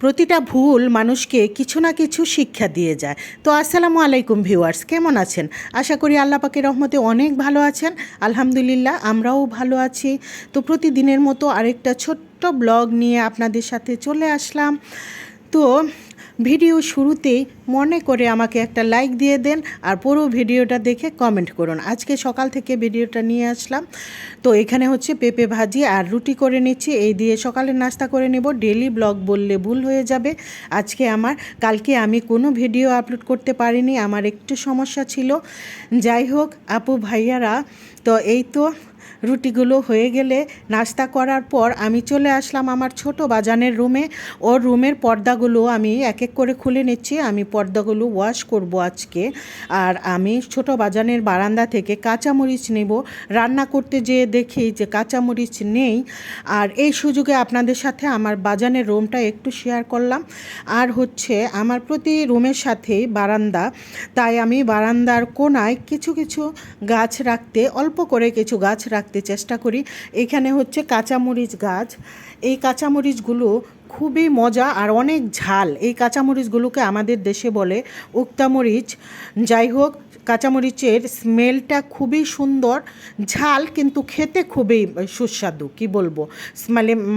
প্রতিটা ভুল মানুষকে কিছু না কিছু শিক্ষা দিয়ে যায়। তো আসসালামু আলাইকুম ভিউয়ার্স, কেমন আছেন? আশা করি আল্লাহ পাকের রহমতে অনেক ভালো আছেন। আলহামদুলিল্লাহ, আমরাও ভালো আছি। তো প্রতিদিনের মতো আরেকটা ছোট্ট ব্লগ নিয়ে আপনাদের সাথে চলে আসলাম। তো ভিডিও শুরুতেই মনে করে আমাকে একটা লাইক দিয়ে দেন আর পুরো ভিডিওটা দেখে কমেন্ট করুন। আজকে সকাল থেকে ভিডিওটা নিয়ে আসলাম। তো এখানে হচ্ছে পেঁপে ভাজি আর রুটি করে নিচ্ছি, এই দিয়ে সকালের নাস্তা করে নেব। ডেলি ব্লগ বললে ভুল হয়ে যাবে। কালকে আমি কোনো ভিডিও আপলোড করতে পারিনি, আমার একটু সমস্যা ছিল। যাই হোক আপু ভাইয়ারা, তো এই তো রুটিগুলো হয়ে গেলে নাস্তা করার পর আমি চলে আসলাম আমার ছোট বাজানের রুমে। ওর রুমের পর্দাগুলো আমি এক এক করে খুলে নিচ্ছি। আমি পর্দাগুলো ওয়াশ করব আজকে। আর আমি ছোট বাজানের বারান্দা থেকে কাঁচামরিচ নেব। রান্না করতে যেয়ে দেখি যে কাঁচামরিচ নেই। আর এই সুযোগে আপনাদের সাথে আমার বাজানের রুমটা একটু শেয়ার করলাম। আর হচ্ছে আমার প্রতি রুমের সাথেই বারান্দা, তাই আমি বারান্দার কোনায় কিছু কিছু গাছ রাখতে, অল্প করে কিছু গাছ রাখতে চেষ্টা করি। এখানে হচ্ছে কাঁচামরিচ গাছ। এই কাঁচামরিচগুলো খুবই মজা আর অনেক ঝাল। এই কাঁচামরিচগুলোকে আমাদের দেশে বলে উক্তামরিচ। যাই হোক, কাঁচামরিচের স্মেলটা খুবই সুন্দর, ঝাল কিন্তু খেতে খুবই সুস্বাদু। কি বলবো,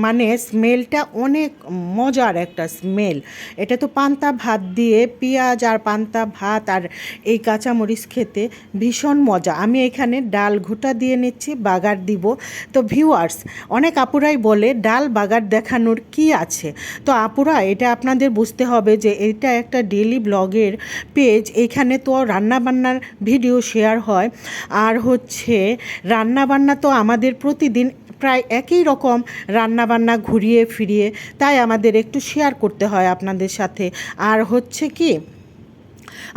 মানে স্মেলটা অনেক মজার একটা স্মেল। এটা তো পান্তা ভাত দিয়ে, পেঁয়াজ আর পান্তা ভাত আর এই কাঁচামরিচ খেতে ভীষণ মজা। আমি এখানে ডাল ঘুটা দিয়ে নিচ্ছি, বাগার দিব। তো ভিউয়ার্স, অনেক আপুরাই বলে ডাল বাগার দেখানোর কি আছে। তো আপুরা, এটা আপনাদের বুঝতে হবে যে এটা একটা ডেইলি ব্লগের পেজ। এখানে তো রান্নাবান্নার ভিডিও শেয়ার হয়। আর হচ্ছে রান্নাবান্না তো আমাদের প্রতিদিন প্রায় একই রকম রান্নাবান্না ঘুরিয়ে ফিরিয়ে, তাই আমাদের একটু শেয়ার করতে হয় আপনাদের সাথে। আর হচ্ছে কি,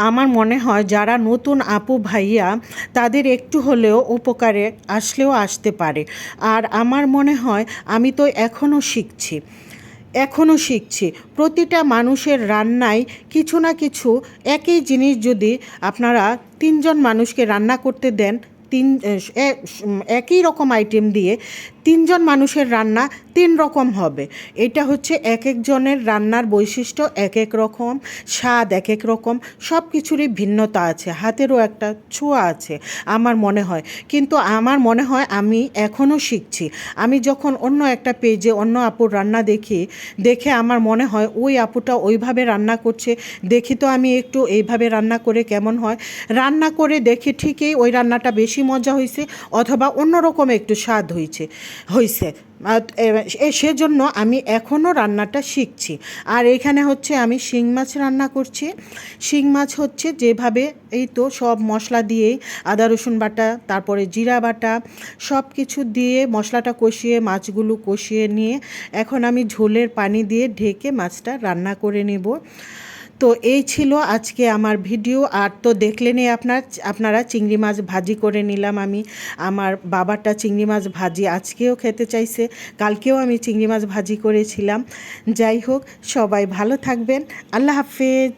আমার মনে হয় যারা নতুন আপু ভাইয়া, তাদের একটু হলেও উপকারে আসতে পারে। আর আমার মনে হয় আমি তো এখনও শিখছি। প্রতিটা মানুষের রান্নায় কিছু না কিছু, একই জিনিস যদি আপনারা 3জন মানুষকে রান্না করতে দেন, একই রকম আইটেম দিয়ে 3জন মানুষের রান্না 3 রকম হবে। এটা হচ্ছে এক একজনের রান্নার বৈশিষ্ট্য, এক এক রকম স্বাদ, এক এক রকম, সব কিছুরই ভিন্নতা আছে, হাতেরও একটা ছোঁয়া আছে আমার মনে হয়। কিন্তু আমার মনে হয় আমি এখনও শিখছি। আমি যখন অন্য একটা পেজে অন্য আপুর রান্না দেখে আমার মনে হয় ওই আপুটা ওইভাবে রান্না করছে, দেখি তো আমি একটু এইভাবে রান্না করে কেমন হয়। রান্না করে দেখি ঠিকই ওই রান্নাটা বেশি মজা হয়েছে, অথবা অন্যরকম একটু স্বাদ হয়েছে। সেজন্য আমি এখনও রান্নাটা শিখছি। আর এখানে হচ্ছে আমি শিং মাছ রান্না করছি। শিং মাছ হচ্ছে যেভাবে, এই তো সব মশলা দিয়েই, আদা রসুন বাটা, তারপরে জিরা বাটা, সব কিছু দিয়ে মশলাটা কষিয়ে, মাছগুলো কষিয়ে নিয়ে এখন আমি ঝোলের পানি দিয়ে ঢেকে মাছটা রান্না করে নেব। তো এই ছিল আজকে আমার ভিডিও। আর তো দেখলেনই আপনারা চিংড়ি মাছ ভাজি করে নিলাম আমি। আমার বাবাটা চিংড়ি মাছ ভাজি আজকেও খেতে চাইছে, কালকেও আমি চিংড়ি মাছ ভাজি করেছিলাম। যাই হোক, সবাই ভালো থাকবেন। আল্লাহ হাফেজ।